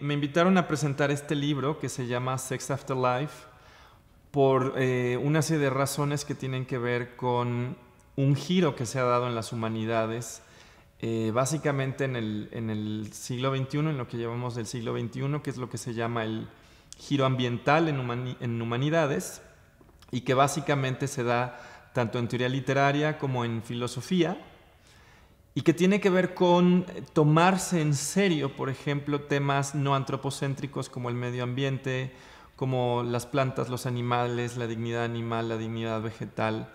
Me invitaron a presentar este libro que se llama Sex After Life por una serie de razones que tienen que ver con un giro que se ha dado en las humanidades, básicamente en el siglo XXI, en lo que llevamos del siglo XXI, que es lo que se llama el giro ambiental en humanidades, y que básicamente se da tanto en teoría literaria como en filosofía, y que tiene que ver con tomarse en serio, por ejemplo, temas no antropocéntricos como el medio ambiente, como las plantas, los animales, la dignidad animal, la dignidad vegetal,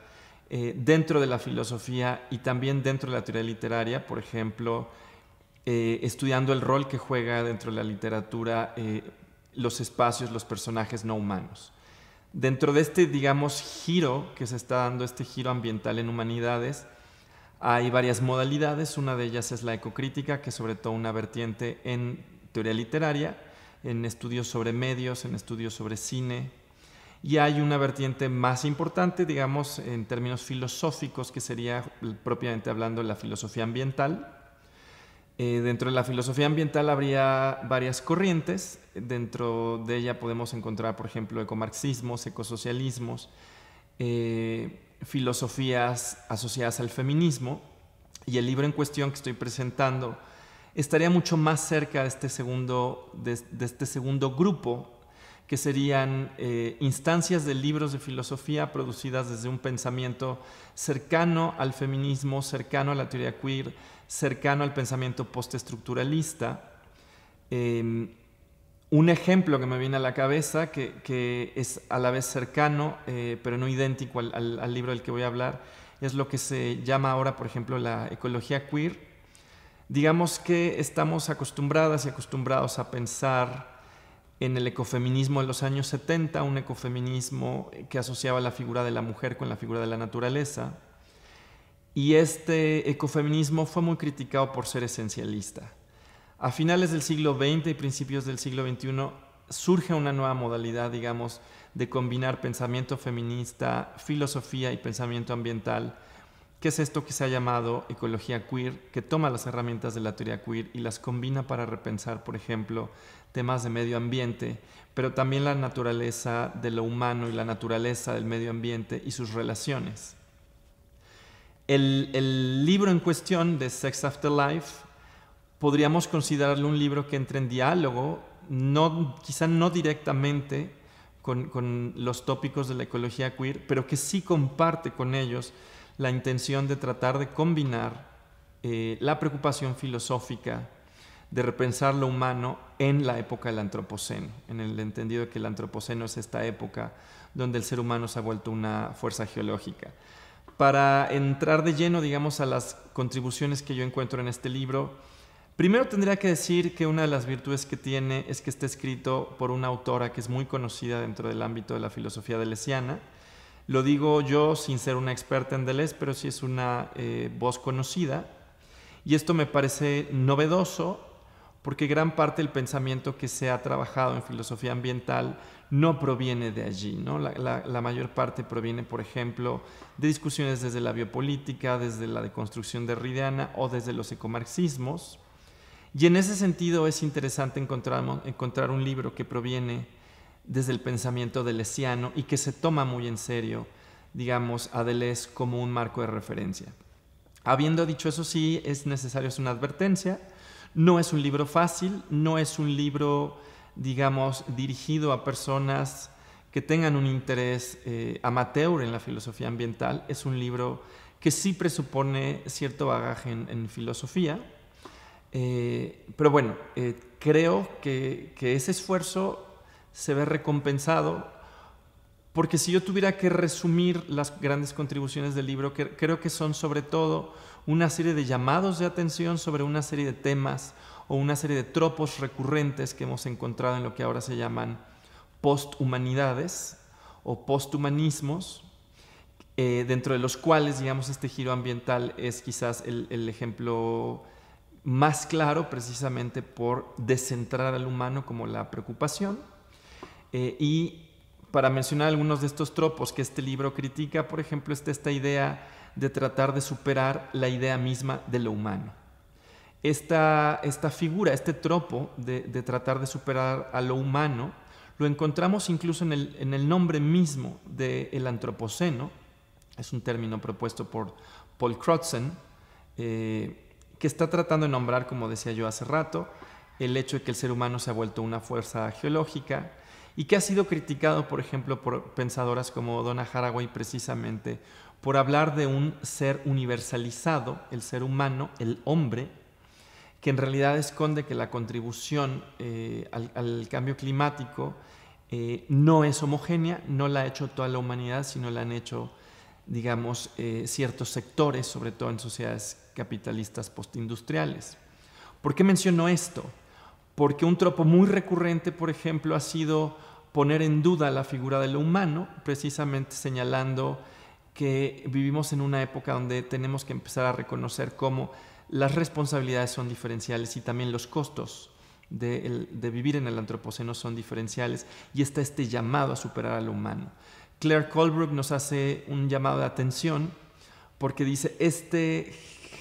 dentro de la filosofía y también dentro de la teoría literaria, por ejemplo, estudiando el rol que juega dentro de la literatura los espacios, los personajes no humanos. Dentro de este, digamos, giro que se está dando, este giro ambiental en humanidades, hay varias modalidades. Una de ellas es la ecocrítica, que es sobre todo una vertiente en teoría literaria, en estudios sobre medios, en estudios sobre cine. Y hay una vertiente más importante, digamos, en términos filosóficos, que sería propiamente hablando la filosofía ambiental. Dentro de la filosofía ambiental habría varias corrientes. Dentro de ella podemos encontrar, por ejemplo, ecomarxismos, ecosocialismos, filosofías asociadas al feminismo, y el libro en cuestión que estoy presentando estaría mucho más cerca de este segundo grupo, que serían instancias de libros de filosofía producidas desde un pensamiento cercano al feminismo, cercano a la teoría queer, cercano al pensamiento postestructuralista. Un ejemplo que me viene a la cabeza, que es a la vez cercano, pero no idéntico al libro del que voy a hablar, es lo que se llama ahora, por ejemplo, la ecología queer. Digamos que estamos acostumbradas y acostumbrados a pensar en el ecofeminismo de los años 70, un ecofeminismo que asociaba la figura de la mujer con la figura de la naturaleza. Y este ecofeminismo fue muy criticado por ser esencialista. A finales del siglo XX y principios del siglo XXI surge una nueva modalidad, digamos, de combinar pensamiento feminista, filosofía y pensamiento ambiental, que es esto que se ha llamado ecología queer, que toma las herramientas de la teoría queer y las combina para repensar, por ejemplo, temas de medio ambiente, pero también la naturaleza de lo humano y la naturaleza del medio ambiente y sus relaciones. El libro en cuestión de Sex After Life podríamos considerarlo un libro que entra en diálogo, quizá no directamente con los tópicos de la ecología queer, pero que sí comparte con ellos la intención de tratar de combinar la preocupación filosófica de repensar lo humano en la época del antropoceno, en el entendido de que el antropoceno es esta época donde el ser humano se ha vuelto una fuerza geológica. Para entrar de lleno, digamos, a las contribuciones que yo encuentro en este libro, primero tendría que decir que una de las virtudes que tiene es que está escrito por una autora que es muy conocida dentro del ámbito de la filosofía deleuziana. Lo digo yo sin ser una experta en Deleuze, pero sí es una voz conocida. Y esto me parece novedoso porque gran parte del pensamiento que se ha trabajado en filosofía ambiental no proviene de allí, ¿no? La mayor parte proviene, por ejemplo, de discusiones desde la biopolítica, desde la deconstrucción derridiana o desde los ecomarxismos. Y en ese sentido es interesante encontrar un libro que proviene desde el pensamiento deleuziano y que se toma muy en serio, digamos, a Deleuze como un marco de referencia. Habiendo dicho eso, sí es necesario hacer una advertencia. No es un libro fácil, no es un libro, digamos, dirigido a personas que tengan un interés amateur en la filosofía ambiental. Es un libro que sí presupone cierto bagaje en filosofía. Pero bueno, creo que ese esfuerzo se ve recompensado, porque si yo tuviera que resumir las grandes contribuciones del libro, creo que son sobre todo una serie de llamados de atención sobre una serie de temas o una serie de tropos recurrentes que hemos encontrado en lo que ahora se llaman posthumanidades o posthumanismos, dentro de los cuales, digamos, este giro ambiental es quizás el ejemplo más claro, precisamente por descentrar al humano como la preocupación. Y para mencionar algunos de estos tropos que este libro critica, por ejemplo, está esta idea de tratar de superar la idea misma de lo humano. esta figura, este tropo de tratar de superar a lo humano, lo encontramos incluso en el nombre mismo del antropoceno. Es un término propuesto por Paul Crutzen, que está tratando de nombrar, como decía yo hace rato, el hecho de que el ser humano se ha vuelto una fuerza geológica y que ha sido criticado, por ejemplo, por pensadoras como Donna Haraway, precisamente por hablar de un ser universalizado, el ser humano, el hombre, que en realidad esconde que la contribución al cambio climático no es homogénea, no la ha hecho toda la humanidad, sino la han hecho, digamos, ciertos sectores, sobre todo en sociedades capitalistas postindustriales. ¿Por qué menciono esto? Porque un tropo muy recurrente, por ejemplo, ha sido poner en duda la figura de lo humano, precisamente señalando que vivimos en una época donde tenemos que empezar a reconocer cómo las responsabilidades son diferenciales y también los costos de vivir en el antropoceno son diferenciales, y está este llamado a superar a lo humano. Claire Colebrook nos hace un llamado de atención porque dice este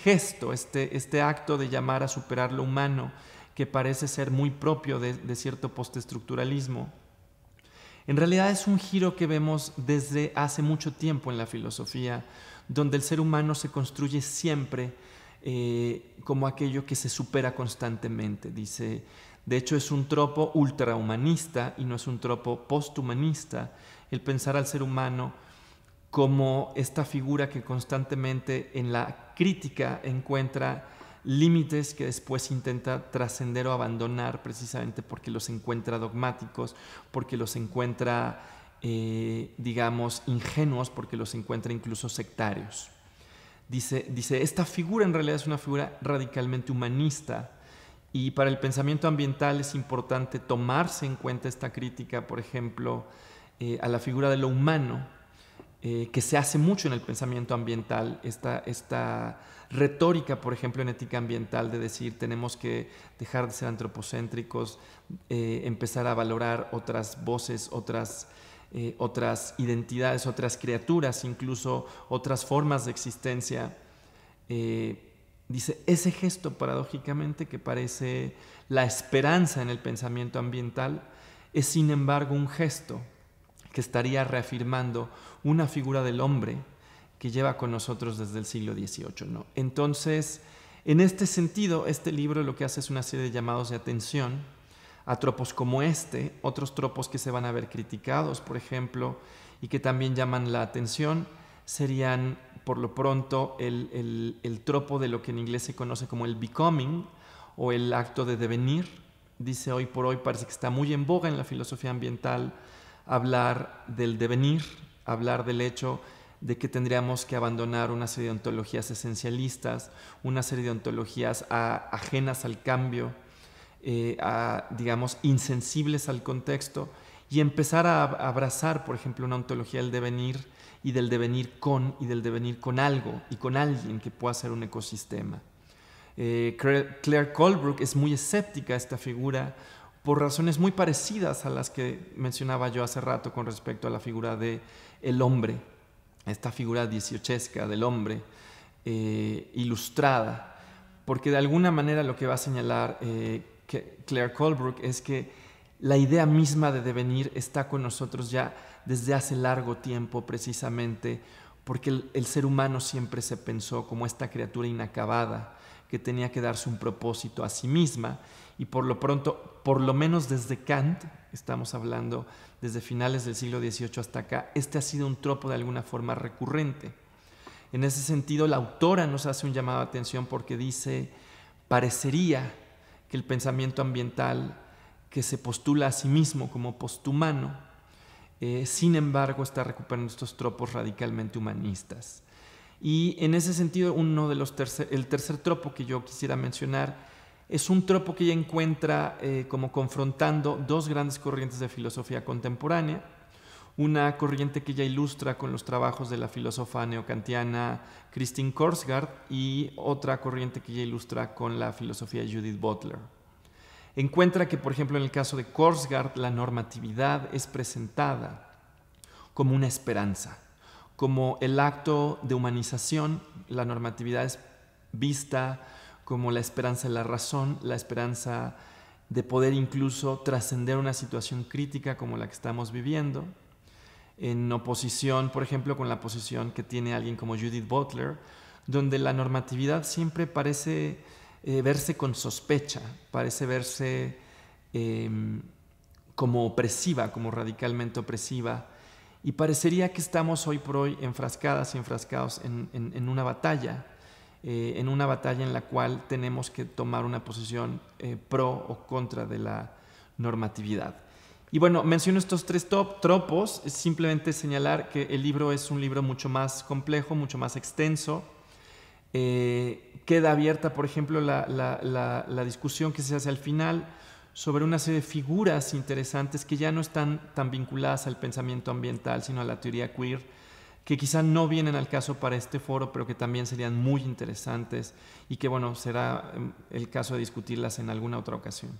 gesto, este acto de llamar a superar lo humano, que parece ser muy propio de cierto postestructuralismo, en realidad es un giro que vemos desde hace mucho tiempo en la filosofía, donde el ser humano se construye siempre como aquello que se supera constantemente. Dice, de hecho es un tropo ultrahumanista y no es un tropo posthumanista, el pensar al ser humano como esta figura que constantemente en la crítica encuentra límites que después intenta trascender o abandonar, precisamente porque los encuentra dogmáticos, porque los encuentra, digamos, ingenuos, porque los encuentra incluso sectarios. Dice, esta figura en realidad es una figura radicalmente humanista, y para el pensamiento ambiental es importante tomarse en cuenta esta crítica, por ejemplo, a la figura de lo humano, que se hace mucho en el pensamiento ambiental, esta retórica, por ejemplo, en ética ambiental, de decir tenemos que dejar de ser antropocéntricos, empezar a valorar otras voces, otras identidades, otras criaturas, incluso otras formas de existencia. Dice, ese gesto paradójicamente que parece la esperanza en el pensamiento ambiental es sin embargo un gesto que estaría reafirmando una figura del hombre que lleva con nosotros desde el siglo XVIII, ¿no? Entonces, en este sentido, este libro lo que hace es una serie de llamados de atención a tropos como otros tropos que se van a ver criticados, por ejemplo, y que también llaman la atención, serían, por lo pronto, el tropo de lo que en inglés se conoce como el becoming, o el acto de devenir. Dice, hoy por hoy parece que está muy en boga en la filosofía ambiental hablar del devenir, hablar del hecho de que tendríamos que abandonar una serie de ontologías esencialistas, una serie de ontologías ajenas al cambio, digamos, insensibles al contexto, y empezar a abrazar, por ejemplo, una ontología del devenir y del devenir con algo y con alguien que pueda ser un ecosistema. Claire Colebrook es muy escéptica a esta figura por razones muy parecidas a las que mencionaba yo hace rato con respecto a la figura del hombre, esta figura dieciochesca del hombre ilustrada, porque de alguna manera lo que va a señalar Claire Colebrook es que la idea misma de devenir está con nosotros ya desde hace largo tiempo, precisamente porque el ser humano siempre se pensó como esta criatura inacabada que tenía que darse un propósito a sí misma, y por lo pronto, por lo menos desde Kant, estamos hablando desde finales del siglo XVIII hasta acá, este ha sido un tropo de alguna forma recurrente. En ese sentido, la autora nos hace un llamado de atención porque dice, parecería que el pensamiento ambiental que se postula a sí mismo como posthumano, sin embargo, está recuperando estos tropos radicalmente humanistas. Y en ese sentido, el tercer tropo que yo quisiera mencionar es un tropo que ella encuentra como confrontando dos grandes corrientes de filosofía contemporánea. Una corriente que ella ilustra con los trabajos de la filósofa neokantiana Christine Korsgaard, y otra corriente que ella ilustra con la filosofía de Judith Butler. Encuentra que, por ejemplo, en el caso de Korsgaard, la normatividad es presentada como una esperanza, como el acto de humanización. La normatividad es vista como la esperanza de la razón, la esperanza de poder incluso trascender una situación crítica como la que estamos viviendo, en oposición, por ejemplo, con la posición que tiene alguien como Judith Butler, donde la normatividad siempre parece verse con sospecha, parece verse como opresiva, como radicalmente opresiva, y parecería que estamos hoy por hoy enfrascadas y enfrascados en una batalla, en la cual tenemos que tomar una posición pro o contra de la normatividad. Y bueno, menciono estos tres tropos, es simplemente señalar que el libro es un libro mucho más complejo, mucho más extenso. Queda abierta, por ejemplo, la discusión que se hace al final sobre una serie de figuras interesantes que ya no están tan vinculadas al pensamiento ambiental, sino a la teoría queer, que quizá no vienen al caso para este foro, pero que también serían muy interesantes y que, bueno, será el caso de discutirlas en alguna otra ocasión.